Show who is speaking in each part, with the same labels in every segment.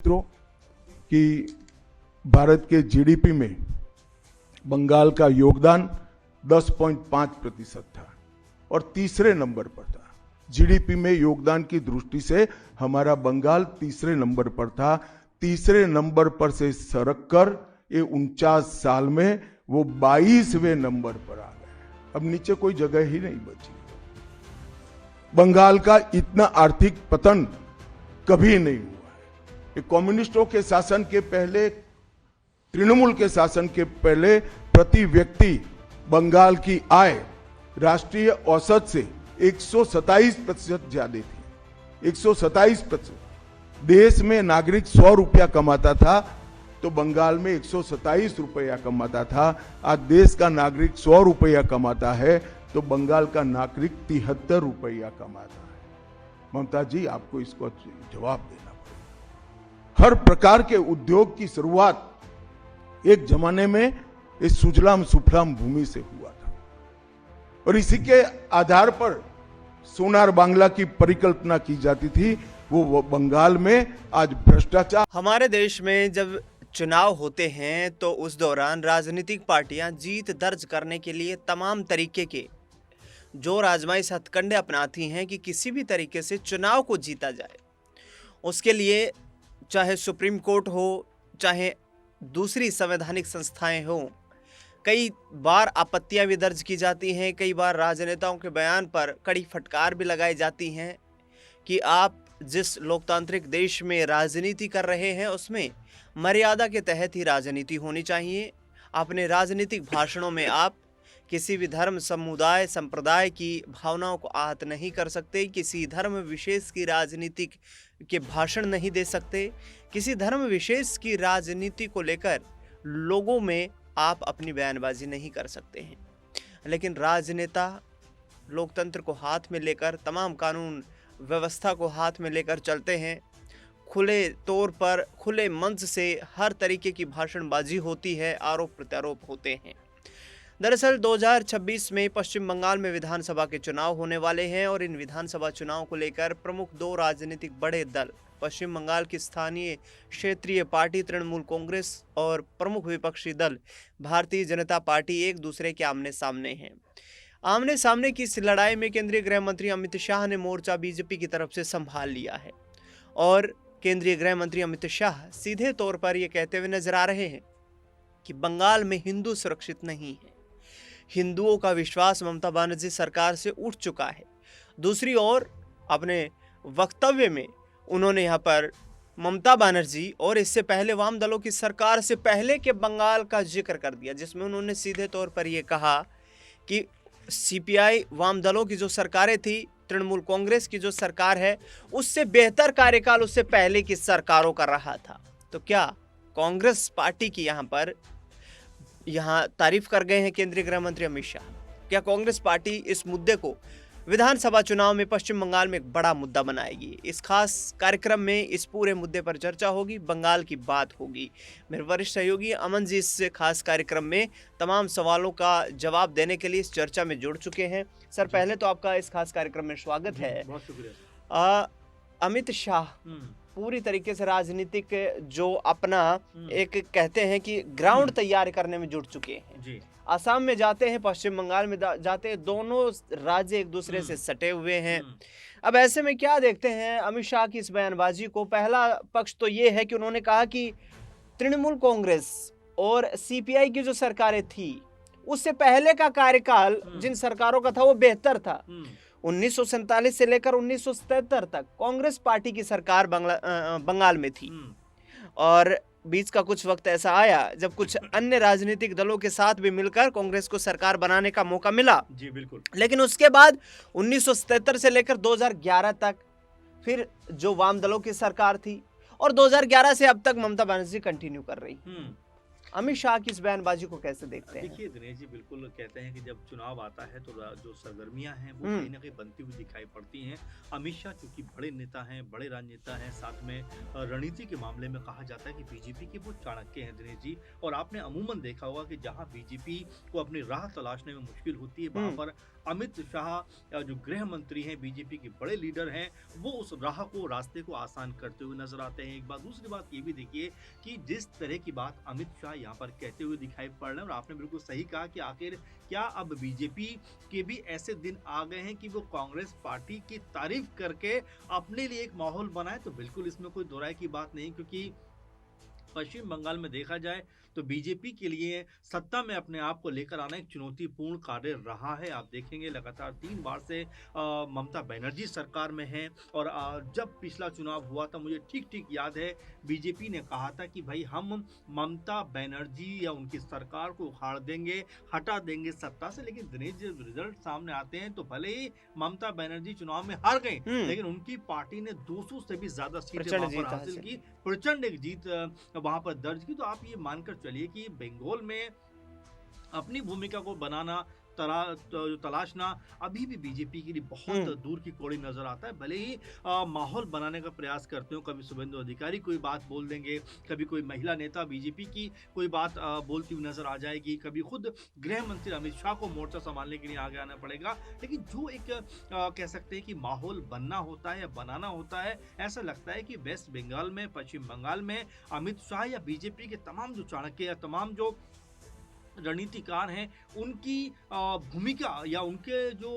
Speaker 1: मित्रों कि भारत के जीडीपी में बंगाल का योगदान 10.5% था और तीसरे नंबर पर था। जीडीपी में योगदान की दृष्टि से हमारा बंगाल तीसरे नंबर पर था। तीसरे नंबर पर से सरककर ये 49 साल में वो 22वें नंबर पर आ गए। अब नीचे कोई जगह ही नहीं बची। बंगाल का इतना आर्थिक पतन कभी नहीं हुआ है। ये कम्युनिस्टों के शासन के पहले, तृणमूल के शासन के पहले प्रति व्यक्ति बंगाल की आय राष्ट्रीय औसत से 127% ज्यादा थी। 127%। देश में नागरिक 100 रुपया कमाता था तो बंगाल में 127 रुपया कमाता था। आज देश का नागरिक 100 रुपया कमाता है तो बंगाल का नागरिक 73 रुपया कमाता है। ममता जी, आपको इसको जवाब देना पड़ेगा। हर प्रकार के उद्योग की शुरुआत एक जमाने में इस सुजलाम सुफलाम भूमि से हुआ था और इसी के आधार पर सोनार बांग्ला की परिकल्पना की जाती थी। वो बंगाल में आज भ्रष्टाचार।
Speaker 2: हमारे देश में जब चुनाव होते हैं तो उस दौरान राजनीतिक पार्टियां जीत दर्ज करने के लिए तमाम तरीके के जोर आजमाइश हथकंडे अपनाती हैं कि किसी भी तरीके से चुनाव को जीता जाए। उसके लिए चाहे सुप्रीम कोर्ट हो, चाहे दूसरी संवैधानिक संस्थाएं हों, कई बार आपत्तियां भी दर्ज की जाती हैं। कई बार राजनेताओं के बयान पर कड़ी फटकार भी लगाई जाती हैं कि आप जिस लोकतांत्रिक देश में राजनीति कर रहे हैं उसमें मर्यादा के तहत ही राजनीति होनी चाहिए। अपने राजनीतिक भाषणों में आप किसी भी धर्म, समुदाय, संप्रदाय की भावनाओं को आहत नहीं कर सकते। किसी धर्म विशेष की राजनीति के भाषण नहीं दे सकते। किसी धर्म विशेष की राजनीति को लेकर लोगों में आप अपनी बयानबाजी नहीं कर सकते हैं। लेकिन राजनेता लोकतंत्र को हाथ में लेकर, तमाम कानून व्यवस्था को हाथ में लेकर चलते हैं। खुले तौर पर, खुले मंच से हर तरीके की भाषणबाजी होती है, आरोप प्रत्यारोप होते हैं। दरअसल 2026 में पश्चिम बंगाल में विधानसभा के चुनाव होने वाले हैं और इन विधानसभा चुनाव को लेकर प्रमुख दो राजनीतिक बड़े दल, पश्चिम बंगाल की स्थानीय क्षेत्रीय पार्टी तृणमूल कांग्रेस और प्रमुख विपक्षी दल भारतीय जनता पार्टी, एक दूसरे के आमने सामने हैं। आमने सामने की इस लड़ाई में केंद्रीय गृह मंत्री अमित शाह ने मोर्चा बीजेपी की तरफ से संभाल लिया है और केंद्रीय गृह मंत्री अमित शाह सीधे तौर पर यह कहते हुए नजर आ रहे हैं कि बंगाल में हिंदू सुरक्षित नहीं है। हिंदुओं का विश्वास ममता बनर्जी सरकार से उठ चुका है। दूसरी ओर अपने वक्तव्य में उन्होंने यहाँ पर ममता बनर्जी और इससे पहले वाम दलों की सरकार से पहले के बंगाल का जिक्र कर दिया, जिसमें उन्होंने सीधे तौर पर यह कहा कि सीपीआई वाम दलों की जो सरकारें थी, तृणमूल कांग्रेस की जो सरकार है, उससे बेहतर कार्यकाल उससे पहले की सरकारों कर रहा था। तो क्या कांग्रेस पार्टी की यहाँ तारीफ कर गए हैं केंद्रीय गृह मंत्री अमित शाह? क्या कांग्रेस पार्टी इस मुद्दे को विधानसभा चुनाव में पश्चिम बंगाल में एक बड़ा मुद्दा बनाएगी? इस खास कार्यक्रम में इस पूरे मुद्दे पर चर्चा होगी, बंगाल की बात होगी। मेरे वरिष्ठ सहयोगी अमन जी इस खास कार्यक्रम में तमाम सवालों का जवाब देने के लिए इस चर्चा में जुड़ चुके हैं। सर, पहले तो आपका इस खास कार्यक्रम में स्वागत है।
Speaker 3: बहुत शुक्रिया।
Speaker 2: अमित शाह पूरी तरीके से राजनीतिक जो अपना एक कहते हैं कि ग्राउंड तैयार करने में जुट चुके हैं जी। असम में जाते हैं, पश्चिम बंगाल में जाते हैं, दोनों राज्य एक दूसरे से सटे हुए हैं। अब ऐसे में क्या देखते हैं अमित शाह की इस बयानबाजी को? पहला पक्ष तो ये है कि उन्होंने कहा कि तृणमूल कांग्रेस और सीपीआई की जो सरकारें थी उससे पहले का कार्यकाल जिन सरकारों का था वो बेहतर था। 1947 से लेकर 1977 तक कांग्रेस पार्टी की सरकार बंगाल में थी और बीच का कुछ वक्त ऐसा आया जब कुछ अन्य राजनीतिक दलों के साथ भी मिलकर कांग्रेस को सरकार बनाने का मौका मिला।
Speaker 3: जी बिल्कुल।
Speaker 2: लेकिन उसके बाद 1977 से लेकर 2011 तक फिर जो वाम दलों की सरकार थी और 2011 से अब तक ममता बनर्जी कंटिन्यू कर रही। अमित शाह की इस बयानबाजी को कैसे देखते हैं?
Speaker 3: देखिए दिनेश जी, बिल्कुल कहते हैं कि जब चुनाव आता है तो जो सरगर्मियां हैं वो
Speaker 2: हम्म।
Speaker 3: कहीं ना कहीं बनती हुई दिखाई पड़ती हैं। अमित शाह चूंकि बड़े नेता हैं, बड़े राजनेता हैं, साथ में रणनीति के मामले में कहा जाता है कि बीजेपी के वो चाणक्य हैं दिनेश जी। और आपने अमूमन देखा होगा कि जहां बीजेपी को अपनी राह तलाशने में मुश्किल होती है, वहां पर अमित शाह जो गृह मंत्री हैं, बीजेपी के बड़े लीडर हैं, वो उस रास्ते को आसान करते हुए नजर आते हैं। एक बात, दूसरी बात ये भी देखिए कि जिस तरह की बात अमित शाह यहाँ पर कहते हुए दिखाई पड़ रहे हैं, और आपने बिल्कुल सही कहा कि आखिर क्या अब बीजेपी के भी ऐसे दिन आ गए हैं कि वो कांग्रेस पार्टी की तारीफ करके अपने लिए एक माहौल बनाए? तो बिल्कुल इसमें कोई दो राय की बात नहीं, क्योंकि पश्चिम बंगाल में देखा जाए तो बीजेपी के लिए सत्ता में अपने आप को लेकर आना एक चुनौतीपूर्ण कार्य रहा है। आप देखेंगे लगातार 3 बार से ममता बनर्जी सरकार में है, और जब पिछला चुनाव हुआ था, मुझे ठीक ठीक याद है, बीजेपी ने कहा था कि भाई हम ममता बनर्जी या उनकी सरकार को उखाड़ देंगे, हटा देंगे सत्ता से। लेकिन दिनेश, जब रिजल्ट सामने आते हैं तो भले ही ममता बनर्जी चुनाव में हार गए, लेकिन उनकी पार्टी ने 200 से भी ज्यादा सीटें वहां पर हासिल की, प्रचंड एक जीत वहां पर दर्ज की। तो आप ये मानकर चलिए कि बंगाल में अपनी भूमिका को बनाना, तलाशना अभी भी बीजेपी के लिए बहुत दूर की कौड़ी नजर आता है। भले ही माहौल बनाने का प्रयास करते हो, कभी शुभेंदु अधिकारी कोई बात बोल देंगे, कभी कोई महिला नेता बीजेपी की कोई बात बोलती हुई नजर आ जाएगी, कभी खुद गृह मंत्री अमित शाह को मोर्चा संभालने के लिए आगे आना पड़ेगा। लेकिन जो एक कह सकते हैं कि माहौल बनना होता है या बनाना होता है, ऐसा लगता है कि वेस्ट बंगाल में, पश्चिम बंगाल में अमित शाह या बीजेपी के तमाम जो चाणक्य या तमाम जो रणनीतिकार हैं, उनकी भूमिका या उनके जो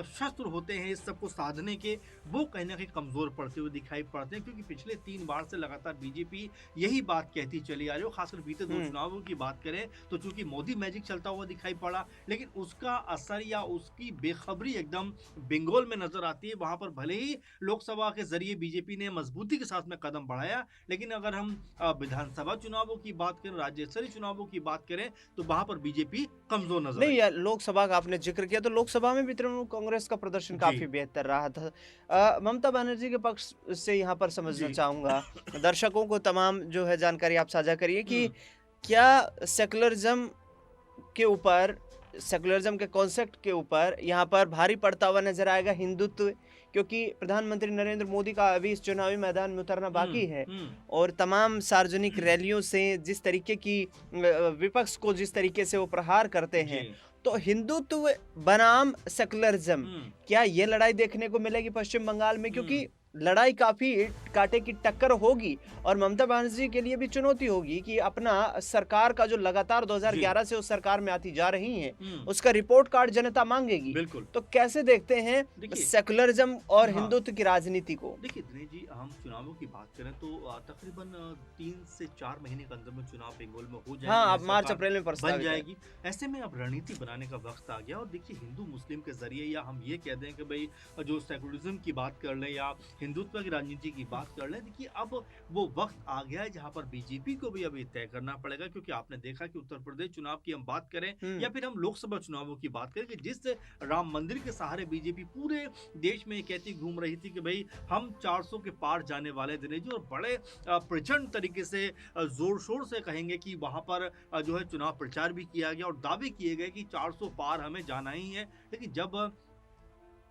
Speaker 3: शस्त्र होते हैं इस सबको साधने के, वो कहीं ना कहीं कमजोर पड़ते हुए दिखाई पड़ते हैं। क्योंकि पिछले 3 बार से लगातार बीजेपी यही बात कहती चली आ रही है। खासकर बीते 2 चुनावों की बात करें तो चूंकि मोदी मैजिक चलता हुआ दिखाई पड़ा, लेकिन उसका असर या उसकी बेखबरी एकदम बंगाल में नजर आती है। वहां पर भले ही लोकसभा के जरिए बीजेपी ने मजबूती के साथ में कदम बढ़ाया, लेकिन अगर हम विधानसभा चुनावों की बात करें, राज्य स्तरीय चुनावों की बात करें, तो वहां पर बीजेपी कमजोर नजर
Speaker 2: नहीं यार, लोकसभा का आपने जिक्र किया तो लोकसभा में भी तृणमूल कांग्रेस का प्रदर्शन काफी बेहतर रहा था। ममता बनर्जी के पक्ष से यहाँ पर समझना चाहूंगा, दर्शकों को तमाम जो है जानकारी आप साझा करिए कि क्या सेकुलरिज्म के ऊपर, सेकुलरिज्म के कॉन्सेप्ट के ऊपर यहाँ पर भारी पड़ता हुआ नजर आएगा हिंदुत्व, क्योंकि प्रधानमंत्री नरेंद्र मोदी का अभी इस चुनावी मैदान में उतरना बाकी है, और तमाम सार्वजनिक रैलियों से जिस तरीके की विपक्ष को जिस तरीके से वो प्रहार करते हैं, तो हिंदुत्व बनाम सेकुलरिज्म, क्या ये लड़ाई देखने को मिलेगी पश्चिम बंगाल में? क्योंकि लड़ाई काफी कांटे की टक्कर होगी, और ममता बनर्जी के लिए भी चुनौती होगी कि अपना सरकार का जो लगातार 2011 से उस सरकार में आती जा रही है, उसका रिपोर्ट कार्ड जनता मांगेगी।
Speaker 3: बिल्कुल।
Speaker 2: तो कैसे देखते हैं सेकुलरिज्म और हिंदुत्व की राजनीति को?
Speaker 3: देखिए दिनेश जी, हम चुनावों की बात करें तो तकरीबन 3 से 4 महीने के अंदर में चुनाव बंगाल में हो जाएगी।
Speaker 2: हाँ, अब मार्च अप्रैल में
Speaker 3: बन जाएगी। ऐसे में अब रणनीति बनाने का वक्त आ गया। और देखिए, हिंदू मुस्लिम के जरिए, या हम ये कह दें कि भाई जो सेकुलरिज्म की बात कर लें या हिंदुत्व की राजनीति की बात कर लें, देखिए अब वो वक्त आ गया है जहां पर बीजेपी को भी अभी तय करना पड़ेगा। क्योंकि आपने देखा कि उत्तर प्रदेश चुनाव की हम बात करें या फिर हम लोकसभा चुनावों की बात करें, कि जिस राम मंदिर के सहारे बीजेपी पूरे देश में कहती घूम रही थी कि भाई हम 400 के पार जाने वाले दिनेश जी, और बड़े प्रचंड तरीके से जोर शोर से कहेंगे कि वहां पर जो है चुनाव प्रचार भी किया गया और दावे किए गए कि 400 पार हमें जाना ही है। लेकिन जब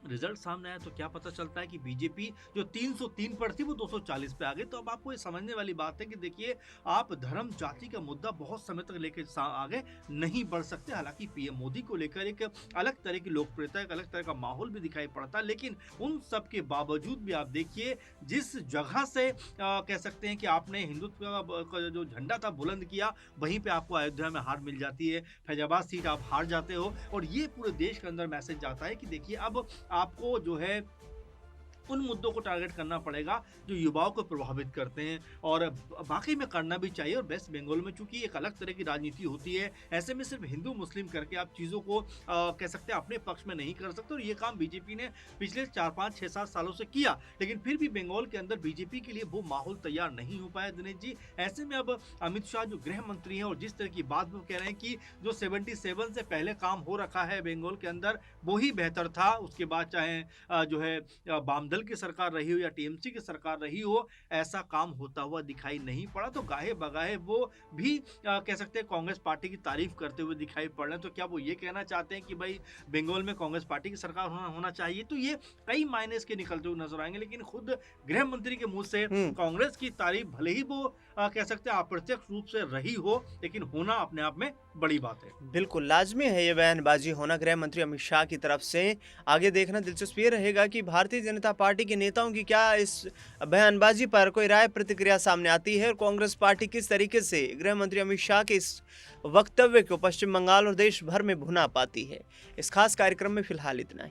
Speaker 3: रिजल्ट सामने आया तो क्या पता चलता है कि बीजेपी जो 303 पर थी वो 240 पे आ गई। तो अब आपको ये समझने वाली बात है कि देखिए, आप धर्म जाति का मुद्दा बहुत समय तक लेकर आगे नहीं बढ़ सकते। हालांकि पीएम मोदी को लेकर एक अलग तरह की लोकप्रियता, एक अलग तरह का माहौल भी दिखाई पड़ता है, लेकिन उन सब के बावजूद भी आप देखिए, जिस जगह से कह सकते हैं कि आपने हिंदुत्व का जो झंडा था बुलंद किया, वहीं पे आपको अयोध्या में हार मिल जाती है, फैजाबाद सीट आप हार जाते हो, और ये पूरे देश के अंदर मैसेज जाता है कि देखिए, अब आपको जो है उन मुद्दों को टारगेट करना पड़ेगा जो युवाओं को प्रभावित करते हैं, और बाकी में करना भी चाहिए। और वेस्ट बंगाल में चूंकि एक अलग तरह की राजनीति होती है, ऐसे में सिर्फ हिंदू मुस्लिम करके आप चीज़ों को कह सकते हैं अपने पक्ष में नहीं कर सकते। और ये काम बीजेपी ने पिछले 4, 5, 6, 7 सालों से किया, लेकिन फिर भी बंगाल के अंदर बीजेपी के लिए वो माहौल तैयार नहीं हो पाया दिनेश जी। ऐसे में अब अमित शाह जो गृह मंत्री हैं, और जिस तरह की बात वो कह रहे हैं कि जो 77 से पहले काम हो रखा है बंगाल के अंदर वो ही बेहतर था, उसके बाद चाहे जो है वाम दल की सरकार रही हो या टीएमसी की सरकार रही हो, ऐसा काम होता हुआ दिखाई नहीं पड़ा। तो गाहे बगाहे वो भी कह सकते हैं कांग्रेस पार्टी की तारीफ करते हुए दिखाई पड़ रहे हैं। तो क्या वो ये कहना चाहते हैं कि भाई बंगाल में कांग्रेस पार्टी की सरकार होना चाहिए? तो ये कई मायने इसके निकलते हुए नजर आएंगे, लेकिन खुद गृह मंत्री के मुंह से कांग्रेस की तारीफ भले ही वो कह सकते हैं अप्रत्यक्ष रूप से रही हो, लेकिन होना अपने आप में बड़ी बात है।
Speaker 2: बिल्कुल लाजमी है ये बयानबाजी होना गृह मंत्री अमित शाह की तरफ से। आगे देखना दिलचस्प ये रहेगा कि भारतीय जनता पार्टी के नेताओं की क्या इस बयानबाजी पर कोई राय प्रतिक्रिया सामने आती है और कांग्रेस पार्टी किस तरीके से गृह मंत्री अमित शाह के इस वक्तव्य को पश्चिम बंगाल और देश भर में भुना पाती है। इस खास कार्यक्रम में फिलहाल इतना ही।